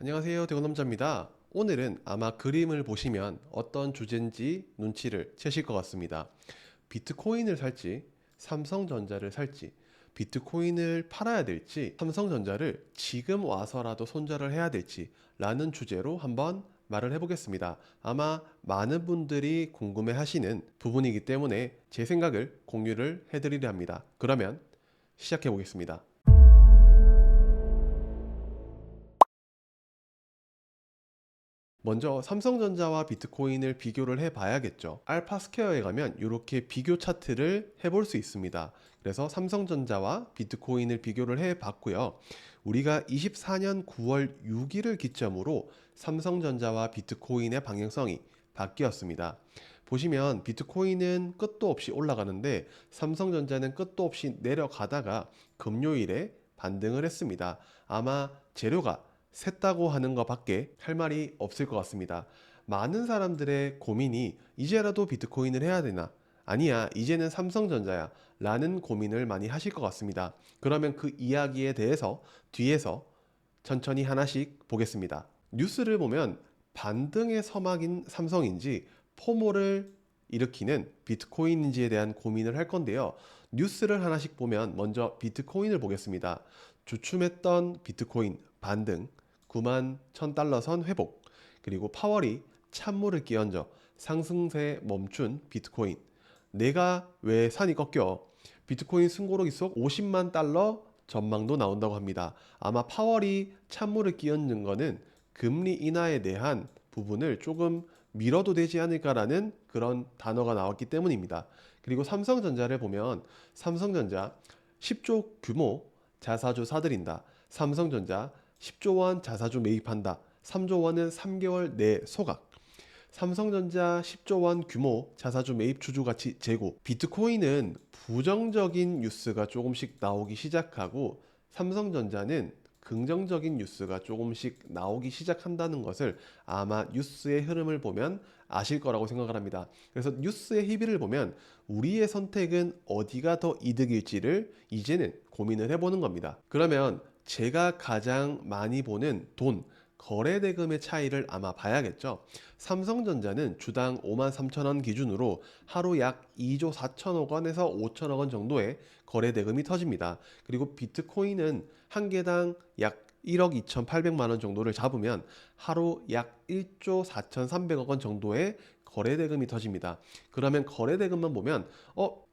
안녕하세요, 대건남자입니다. 오늘은 아마 그림을 보시면 어떤 주제인지 눈치를 채실 것 같습니다. 비트코인을 살지, 삼성전자를 살지, 비트코인을 팔아야 될지, 삼성전자를 지금 와서라도 손절을 해야 될지 라는 주제로 한번 말을 해보겠습니다. 아마 많은 분들이 궁금해 하시는 부분이기 때문에 제 생각을 공유를 해드리려 합니다. 그러면 시작해 보겠습니다. 먼저 삼성전자와 비트코인을 비교를 해 봐야겠죠. 알파스퀘어에 가면 이렇게 비교 차트를 해볼 수 있습니다. 그래서 삼성전자와 비트코인을 비교를 해 봤고요. 우리가 24년 9월 6일을 기점으로 삼성전자와 비트코인의 방향성이 바뀌었습니다. 보시면 비트코인은 끝도 없이 올라가는데 삼성전자는 끝도 없이 내려가다가 금요일에 반등을 했습니다. 아마 재료가 샜다고 하는 것밖에 할 말이 없을 것 같습니다. 많은 사람들의 고민이 이제라도 비트코인을 해야 되나? 아니야, 이제는 삼성전자야. 라는 고민을 많이 하실 것 같습니다. 그러면 그 이야기에 대해서 뒤에서 천천히 하나씩 보겠습니다. 뉴스를 보면 반등의 서막인 삼성인지 포모를 일으키는 비트코인인지에 대한 고민을 할 건데요. 뉴스를 하나씩 보면 먼저 비트코인을 보겠습니다. 주춤했던 비트코인 반등, 9만 1000달러 선 회복, 그리고 파월이 찬물을 끼얹어 상승세 멈춘 비트코인. 내가 왜 산이 꺾여? 비트코인 승고록 이속 50만 달러 전망도 나온다고 합니다. 아마 파월이 찬물을 끼얹는 거는 금리 인하에 대한 부분을 조금 미뤄도 되지 않을까라는 그런 단어가 나왔기 때문입니다. 그리고 삼성전자를 보면 삼성전자 10조 규모 자사주 사들인다. 삼성전자 10조 원 자사주 매입한다. 3조 원은 3개월 내 소각. 삼성전자 10조 원 규모 자사주 매입 주주가치 재고. 비트코인은 부정적인 뉴스가 조금씩 나오기 시작하고 삼성전자는 긍정적인 뉴스가 조금씩 나오기 시작한다는 것을 아마 뉴스의 흐름을 보면 아실 거라고 생각을 합니다. 그래서 뉴스의 희비를 보면 우리의 선택은 어디가 더 이득일지를 이제는 고민을 해보는 겁니다. 그러면 제가 가장 많이 보는 돈, 거래대금의 차이를 아마 봐야겠죠. 삼성전자는 주당 5만 3천 원 기준으로 하루 약 2조 4천억 원에서 5천억 원 정도의 거래대금이 터집니다. 그리고 비트코인은 한 개당 약 1억 2,800만 원 정도를 잡으면 하루 약 1조 4,300억 원 정도의 거래대금이 터집니다. 그러면 거래대금만 보면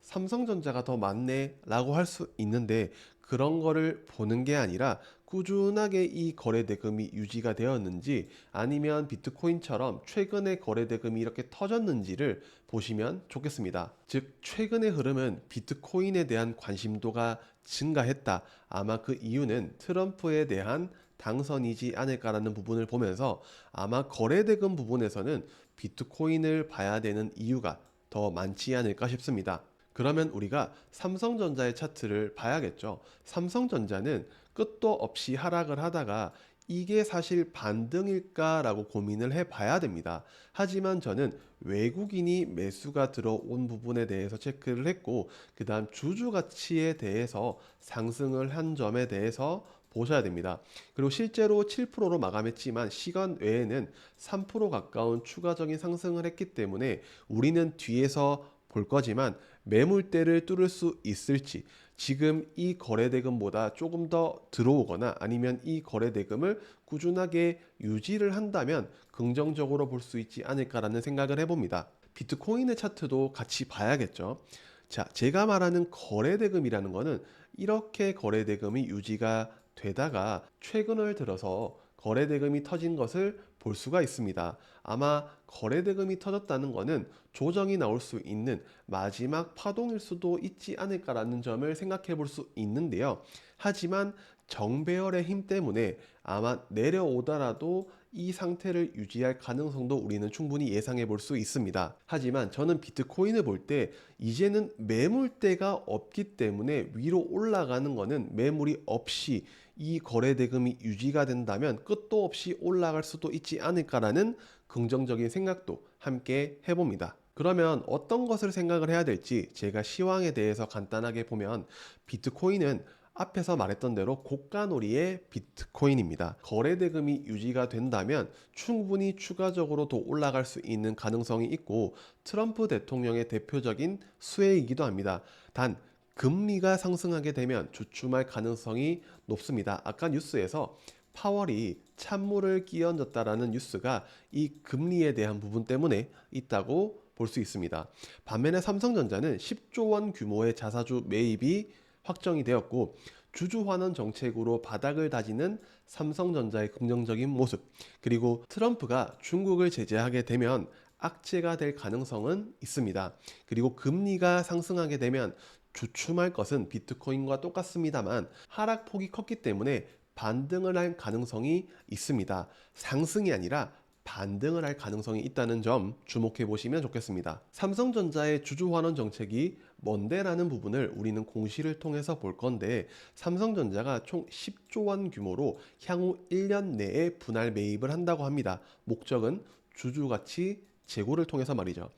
삼성전자가 더 많네 라고 할 수 있는데 그런 거를 보는 게 아니라 꾸준하게 이 거래대금이 유지가 되었는지 아니면 비트코인처럼 최근에 거래대금이 이렇게 터졌는지를 보시면 좋겠습니다. 즉 최근의 흐름은 비트코인에 대한 관심도가 증가했다. 아마 그 이유는 트럼프에 대한 당선이지 않을까라는 부분을 보면서 아마 거래대금 부분에서는 비트코인을 봐야 되는 이유가 더 많지 않을까 싶습니다. 그러면 우리가 삼성전자의 차트를 봐야겠죠. 삼성전자는 끝도 없이 하락을 하다가 이게 사실 반등일까라고 고민을 해봐야 됩니다. 하지만 저는 외국인이 매수가 들어온 부분에 대해서 체크를 했고, 그 다음 주주 가치에 대해서 상승을 한 점에 대해서 보셔야 됩니다. 그리고 실제로 7%로 마감했지만 시간 외에는 3% 가까운 추가적인 상승을 했기 때문에 우리는 뒤에서 볼 거지만 매물대를 뚫을 수 있을지, 지금 이 거래대금보다 조금 더 들어오거나 아니면 이 거래대금을 꾸준하게 유지를 한다면 긍정적으로 볼 수 있지 않을까라는 생각을 해봅니다. 비트코인의 차트도 같이 봐야겠죠. 자, 제가 말하는 거래대금이라는 거는 이렇게 거래대금이 유지가 되다가 최근을 들어서 거래대금이 터진 것을 볼 수가 있습니다. 아마 거래대금이 터졌다는 것은 조정이 나올 수 있는 마지막 파동일 수도 있지 않을까라는 점을 생각해 볼 수 있는데요. 하지만 정배열의 힘 때문에 아마 내려오더라도 이 상태를 유지할 가능성도 우리는 충분히 예상해 볼 수 있습니다. 하지만 저는 비트코인을 볼 때 이제는 매물대가 없기 때문에 위로 올라가는 것은 매물이 없이 이 거래대금이 유지가 된다면 끝도 없이 올라갈 수도 있지 않을까라는 긍정적인 생각도 함께 해봅니다. 그러면 어떤 것을 생각을 해야 될지 제가 시황에 대해서 간단하게 보면 비트코인은 앞에서 말했던 대로 고가놀이의 비트코인입니다. 거래 대금이 유지가 된다면 충분히 추가적으로 더 올라갈 수 있는 가능성이 있고 트럼프 대통령의 대표적인 수혜이기도 합니다. 단 금리가 상승하게 되면 주춤할 가능성이 높습니다. 아까 뉴스에서 파월이 찬물을 끼얹었다라는 뉴스가 이 금리에 대한 부분 때문에 있다고 볼 수 있습니다. 반면에 삼성전자는 10조 원 규모의 자사주 매입이 확정이 되었고 주주 환원 정책으로 바닥을 다지는 삼성전자의 긍정적인 모습, 그리고 트럼프가 중국을 제재하게 되면 악재가 될 가능성은 있습니다. 그리고 금리가 상승하게 되면 주춤할 것은 비트코인과 똑같습니다만 하락폭이 컸기 때문에 반등을 할 가능성이 있습니다. 상승이 아니라 반등을 할 가능성이 있다는 점 주목해 보시면 좋겠습니다. 삼성전자의 주주 환원 정책이 뭔데라는 부분을 우리는 공시를 통해서 볼 건데, 삼성전자가 총 10조 원 규모로 향후 1년 내에 분할 매입을 한다고 합니다. 목적은 주주 가치 제고를 통해서 말이죠.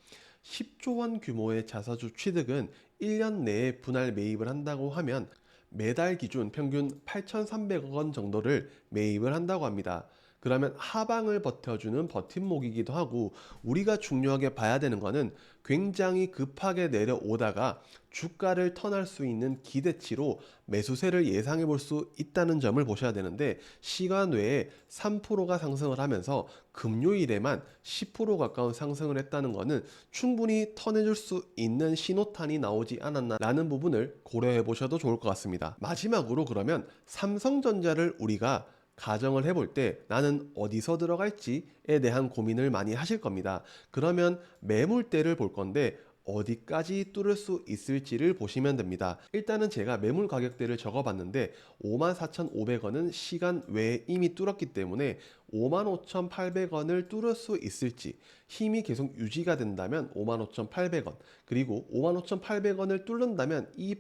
10조 원 규모의 자사주 취득은 1년 내에 분할 매입을 한다고 하면 매달 기준 평균 8,300억 원 정도를 매입을 한다고 합니다. 그러면 하방을 버텨주는 버팀목이기도 하고, 우리가 중요하게 봐야 되는 거는 굉장히 급하게 내려오다가 주가를 턴할 수 있는 기대치로 매수세를 예상해 볼 수 있다는 점을 보셔야 되는데, 시간 외에 3%가 상승을 하면서 금요일에만 10% 가까운 상승을 했다는 것은 충분히 턴해줄 수 있는 신호탄이 나오지 않았나라는 부분을 고려해 보셔도 좋을 것 같습니다. 마지막으로 그러면 삼성전자를 우리가 가정을 해볼 때 나는 어디서 들어갈지에 대한 고민을 많이 하실 겁니다. 그러면 매물대를 볼 건데 어디까지 뚫을 수 있을지를 보시면 됩니다. 일단은 제가 매물 가격대를 적어봤는데 54,500원은 시간 외에 이미 뚫었기 때문에 55,800원을 뚫을 수 있을지, 힘이 계속 유지가 된다면 55,800원, 그리고 55,800원을 뚫는다면 이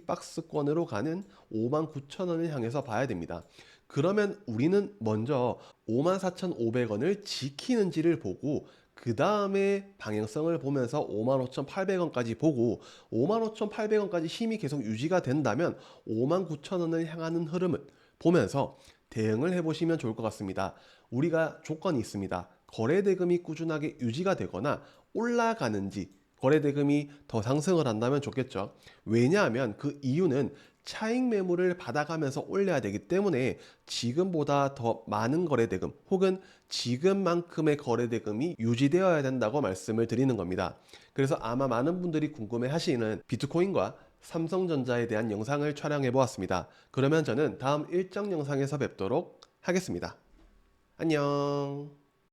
박스권으로 가는 59,000원을 향해서 봐야 됩니다. 그러면 우리는 먼저 54,500원을 지키는지를 보고 그 다음에 방향성을 보면서 55,800원까지 보고 55,800원까지 힘이 계속 유지가 된다면 59,000원을 향하는 흐름을 보면서 대응을 해보시면 좋을 것 같습니다. 우리가 조건이 있습니다. 거래대금이 꾸준하게 유지가 되거나 올라가는지, 거래대금이 더 상승을 한다면 좋겠죠. 왜냐하면 그 이유는 차익 매물을 받아가면서 올려야 되기 때문에 지금보다 더 많은 거래대금 혹은 지금만큼의 거래대금이 유지되어야 된다고 말씀을 드리는 겁니다. 그래서 아마 많은 분들이 궁금해 하시는 비트코인과 삼성전자에 대한 영상을 촬영해 보았습니다. 그러면 저는 다음 일정 영상에서 뵙도록 하겠습니다. 안녕.